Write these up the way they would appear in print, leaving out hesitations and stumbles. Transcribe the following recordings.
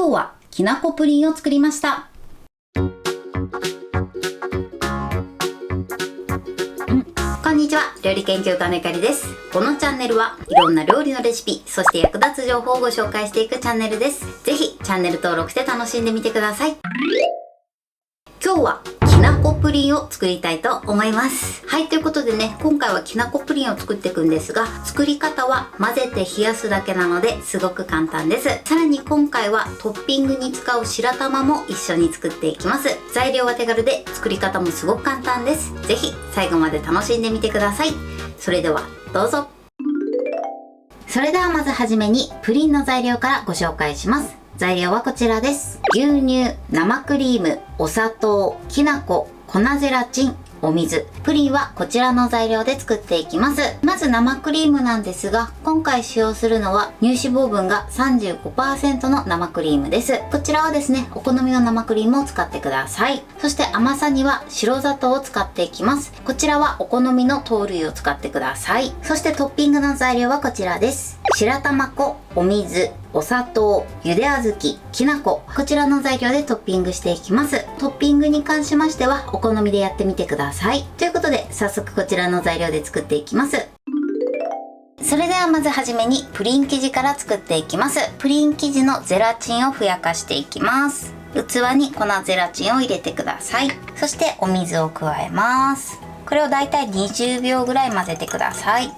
今日はきなこプリンを作りました。こんにちは、料理研究家のゆかりです。このチャンネルはいろんな料理のレシピ、そして役立つ情報をご紹介していくチャンネルです。ぜひチャンネル登録して楽しんでみてください。今日はきなこプリンを作りたいと思います。はい、ということでね、今回はきなこプリンを作っていくんですが、作り方は混ぜて冷やすだけなのですごく簡単です。さらに今回はトッピングに使う白玉も一緒に作っていきます。材料は手軽で作り方もすごく簡単です。ぜひ最後まで楽しんでみてください。それではどうぞ。それではまずはじめにプリンの材料からご紹介します。材料はこちらです。牛乳、生クリーム、お砂糖、きな粉、粉ゼラチン、お水。プリンはこちらの材料で作っていきます。まず生クリームなんですが、今回使用するのは乳脂肪分が 35% の生クリームです。こちらはですね、お好みの生クリームを使ってください。そして甘さには白砂糖を使っていきます。こちらはお好みの糖類を使ってください。そしてトッピングの材料はこちらです。白玉粉、お水、お砂糖、ゆで小豆、きな粉。こちらの材料でトッピングしていきます。トッピングに関しましてはお好みでやってみてください。ということで早速こちらの材料で作っていきます。それではまずはじめにプリン生地から作っていきます。プリン生地のゼラチンをふやかしていきます。器に粉ゼラチンを入れてください。そしてお水を加えます。これをだいたい20秒ぐらい混ぜてください。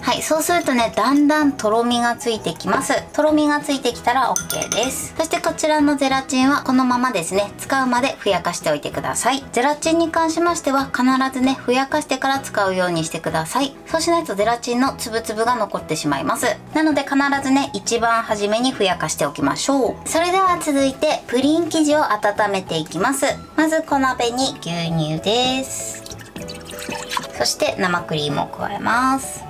はい、そうするとね、だんだんとろみがついてきます。とろみがついてきたら OK です。そしてこちらのゼラチンはこのままですね、使うまでふやかしておいてください。ゼラチンに関しましては必ずね、ふやかしてから使うようにしてください。そうしないとゼラチンのつぶつぶが残ってしまいます。なので必ずね、一番初めにふやかしておきましょう。それでは続いてプリン生地を温めていきます。まず小鍋に牛乳です。そして生クリームを加えます。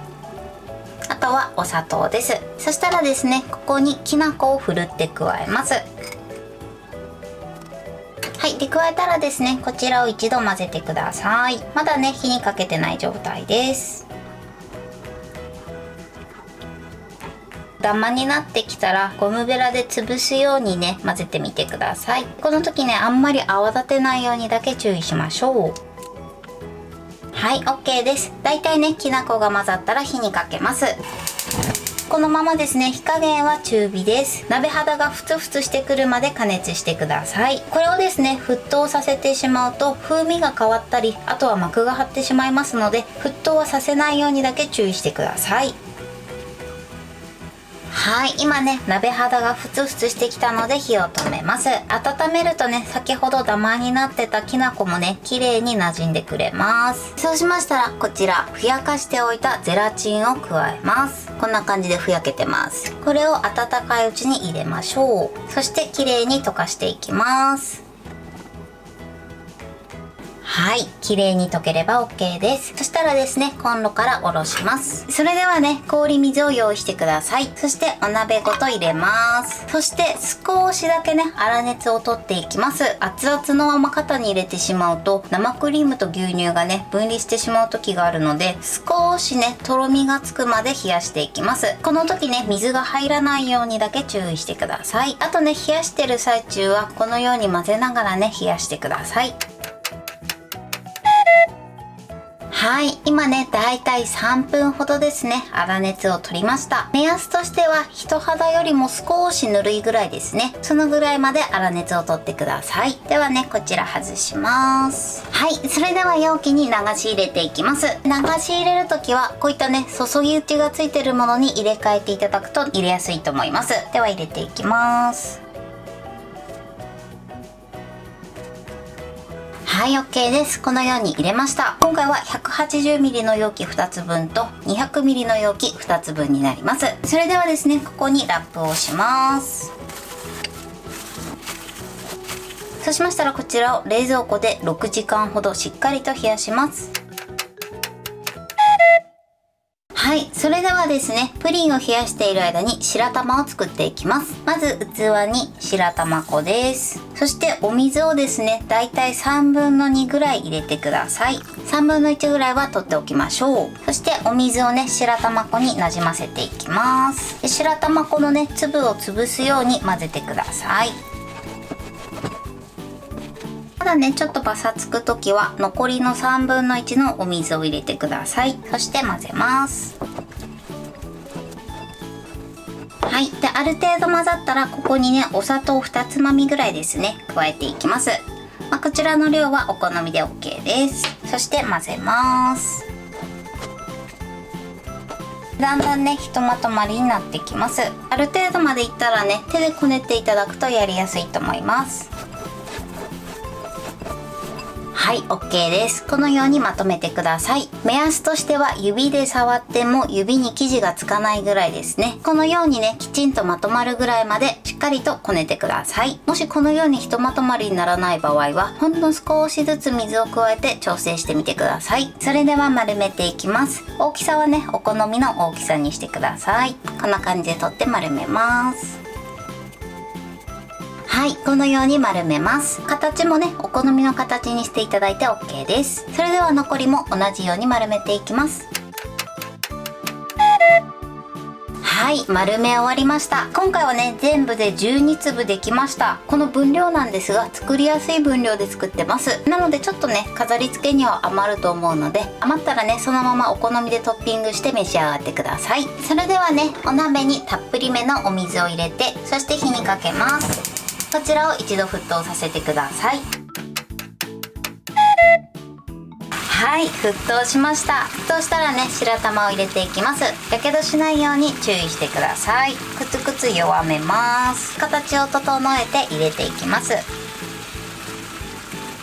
あとはお砂糖です。そしたらですね、ここにきな粉をふるって加えます。はい、で加えたらですね、こちらを一度混ぜてください。まだね、火にかけてない状態です。ダマになってきたらゴムベラで潰すようにね、混ぜてみてください。この時ね、あんまり泡立てないようにだけ注意しましょう。はい、OK です。だいたいね、きな粉が混ざったら火にかけます。このままですね、火加減は中火です。鍋肌がふつふつしてくるまで加熱してください。これをですね、沸騰させてしまうと風味が変わったり、あとは膜が張ってしまいますので、沸騰はさせないようにだけ注意してください。はい、今ね、鍋肌がふつふつしてきたので火を止めます。温めるとね、先ほどダマになってたきな粉もね、綺麗に馴染んでくれます。そうしましたら、こちらふやかしておいたゼラチンを加えます。こんな感じでふやけてます。これを温かいうちに入れましょう。そして綺麗に溶かしていきます。はい、綺麗に溶ければ OK です。そしたらですね、コンロから下ろします。それではね、氷水を用意してください。そしてお鍋ごと入れます。そして少しだけね、粗熱を取っていきます。熱々のまま型に入れてしまうと、生クリームと牛乳がね、分離してしまう時があるので、少しね、とろみがつくまで冷やしていきます。この時ね、水が入らないようにだけ注意してください。あとね、冷やしてる最中はこのように混ぜながらね、冷やしてください。はい、今ね、だいたい3分ほどですね、粗熱を取りました。目安としては人肌よりも少しぬるいぐらいですね。そのぐらいまで粗熱を取ってください。ではね、こちら外します。はい、それでは容器に流し入れていきます。流し入れるときはこういったね、注ぎ口がついてるものに入れ替えていただくと入れやすいと思います。では入れていきます。はい、OK です。このように入れました。今回は 180ml の容器2つ分と 200ml の容器2つ分になります。それではですね、ここにラップをします。そうしましたらこちらを冷蔵庫で6時間ほどしっかりと冷やします。はい、い、それではですね、プリンを冷やしている間に白玉を作っていきます。まず器に白玉粉です。そしてお水をですね、だいたい3分の2ぐらい入れてください。3分の1ぐらいは取っておきましょう。そしてお水をね、白玉粉になじませていきます。で、白玉粉のね、粒を潰すように混ぜてください。ただね、ちょっとパサつく時は残りの3分の1のお水を入れてください。そして混ぜます。はい。で、ある程度混ざったら、ここにね、お砂糖2つまみぐらいですね、加えていきます。こちらの量はお好みで OK です。そして混ぜます。だんだんね、ひとまとまりになってきます。ある程度までいったらね、手でこねていただくとやりやすいと思います。はい、OK です。このようにまとめてください。目安としては指で触っても指に生地がつかないぐらいですね。このようにね、きちんとまとまるぐらいまでしっかりとこねてください。もしこのようにひとまとまりにならない場合は、ほんの少しずつ水を加えて調整してみてください。それでは丸めていきます。大きさはね、お好みの大きさにしてください。こんな感じで取って丸めます。はい、このように丸めます。形もね、お好みの形にしていただいて OK です。それでは残りも同じように丸めていきます。はい、丸め終わりました。今回はね、全部で12粒できました。この分量なんですが、作りやすい分量で作ってます。なのでちょっとね、飾り付けには余ると思うので、余ったらね、そのままお好みでトッピングして召し上がってください。それではね、お鍋にたっぷりめのお水を入れて、そして火にかけます。こちらを一度沸騰させてください。はい、沸騰しました。沸騰したらね、白玉を入れていきます。やけどしないように注意してください。くつくつ弱めます。形を整えて入れていきます。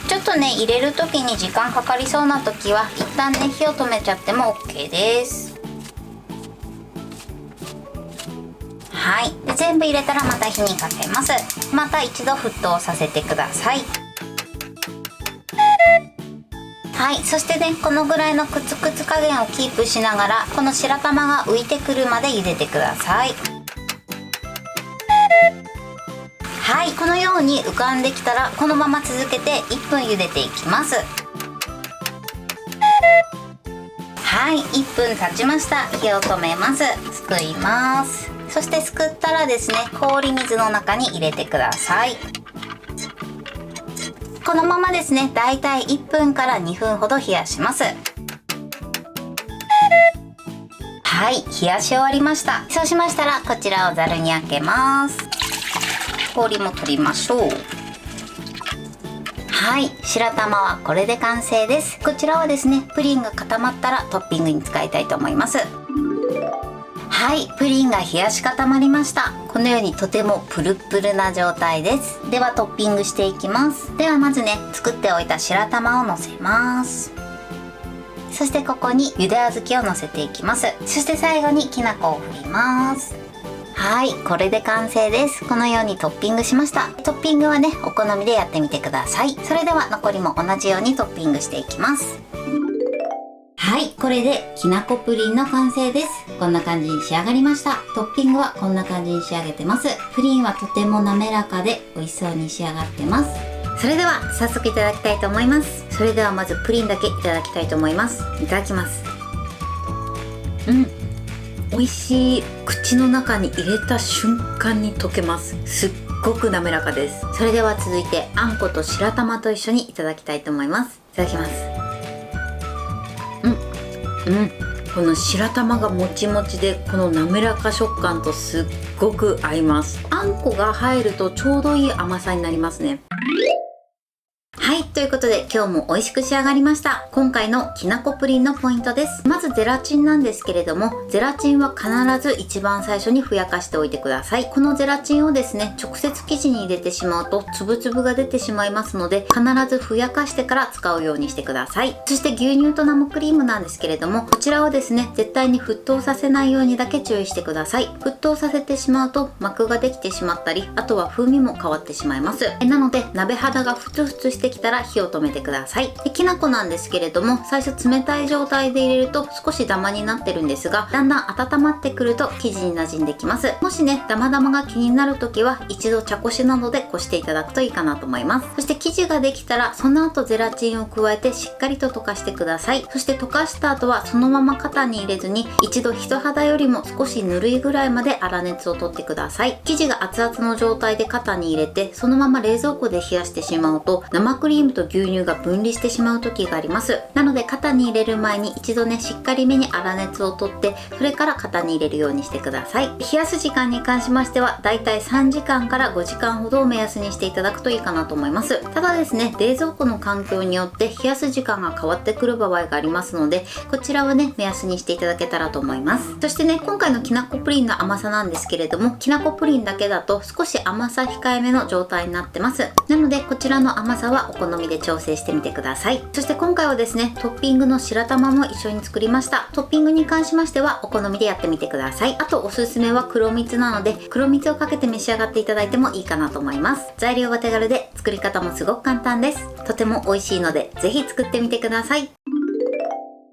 ちょっとね、入れる時に時間かかりそうな時は一旦ね、火を止めちゃっても OK です。はい、で全部入れたらまた火にかけます。また一度沸騰させてください。はい、そしてね、このぐらいのクツクツ加減をキープしながら、この白玉が浮いてくるまで茹でてください。はい、このように浮かんできたら、このまま続けて1分茹でていきます。はい、1分経ちました。火を止めます。すくいます。そしてすくったらですね、氷水の中に入れてください。このままですね、だいたい1分から2分ほど冷やします。はい、冷やし終わりました。そうしましたら、こちらをざるにあけます。氷も取りましょう。はい、白玉はこれで完成です。こちらはですね、プリンが固まったらトッピングに使いたいと思います。はい、プリンが冷やし固まりました。このようにとてもプルプルな状態です。ではトッピングしていきます。ではまずね、作っておいた白玉をのせます。そしてここにゆで小豆をのせていきます。そして最後にきな粉を振ります。はい、これで完成です。このようにトッピングしました。トッピングはね、お好みでやってみてください。それでは残りも同じようにトッピングしていきます。はい、これできなこプリンの完成です。こんな感じに仕上がりました。トッピングはこんな感じに仕上げてます。プリンはとても滑らかで美味しそうに仕上がってます。それでは早速いただきたいと思います。それではまずプリンだけいただきたいと思います。いただきます。美味しい。口の中に入れた瞬間に溶けます。すっごく滑らかです。それでは続いてあんこと白玉と一緒にいただきたいと思います。いただきます。この白玉がもちもちで、この滑らか食感とすっごく合います。あんこが入るとちょうどいい甘さになりますね。はい、ということで今日も美味しく仕上がりました。今回のきなこプリンのポイントです。まずゼラチンなんですけれども、ゼラチンは必ず一番最初にふやかしておいてください。このゼラチンをですね、直接生地に入れてしまうと粒々が出てしまいますので、必ずふやかしてから使うようにしてください。そして牛乳と生クリームなんですけれども、こちらはですね、絶対に沸騰させないようにだけ注意してください。沸騰させてしまうと膜ができてしまったり、あとは風味も変わってしまいます。なので鍋肌がふつふつしてきたら火を止めてください。できな粉なんですけれども、最初冷たい状態で入れると少しダマになってるんですが、だんだん温まってくると生地に馴染んできます。もしねダマダマが気になる時は一度茶こしなどでこしていただくといいかなと思います。そして生地ができたらその後ゼラチンを加えてしっかりと溶かしてください。そして溶かした後はそのまま型に入れずに一度人肌よりも少しぬるいぐらいまで粗熱を取ってください。生地が熱々の状態で型に入れてそのまま冷蔵庫で冷やしてしまうと生クリームと牛乳が分離してしまう時があります。なので型に入れる前に一度ねしっかりめに粗熱を取ってそれから型に入れるようにしてください。冷やす時間に関しましてはだいたい3時間から5時間ほどを目安にしていただくといいかなと思います。ただですね冷蔵庫の環境によって冷やす時間が変わってくる場合がありますので、こちらはね目安にしていただけたらと思います。そしてね今回のきなこプリンの甘さなんですけれども、きなこプリンだけだと少し甘さ控えめの状態になってます。なのでこちらの甘さはお好みで調整してみてください。そして今回はですねトッピングの白玉も一緒に作りました。トッピングに関しましてはお好みでやってみてください。あとおすすめは黒蜜なので黒蜜をかけて召し上がっていただいてもいいかなと思います。材料は手軽で作り方もすごく簡単です。とても美味しいのでぜひ作ってみてください。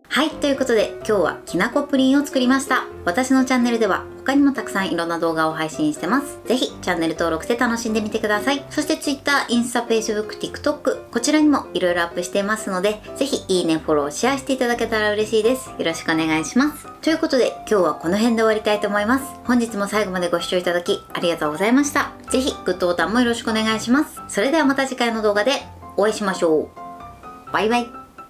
はい、ということで今日はきなこプリンを作りました。私のチャンネルでは他にもたくさんいろんな動画を配信してます。ぜひチャンネル登録して楽しんでみてください。そして Twitter、インスタ、Facebook、TikTok こちらにもいろいろアップしていますので、ぜひいいね、フォロー、シェアしていただけたら嬉しいです。よろしくお願いします。ということで今日はこの辺で終わりたいと思います。本日も最後までご視聴いただきありがとうございました。ぜひグッドボタンもよろしくお願いします。それではまた次回の動画でお会いしましょう。バイバイ。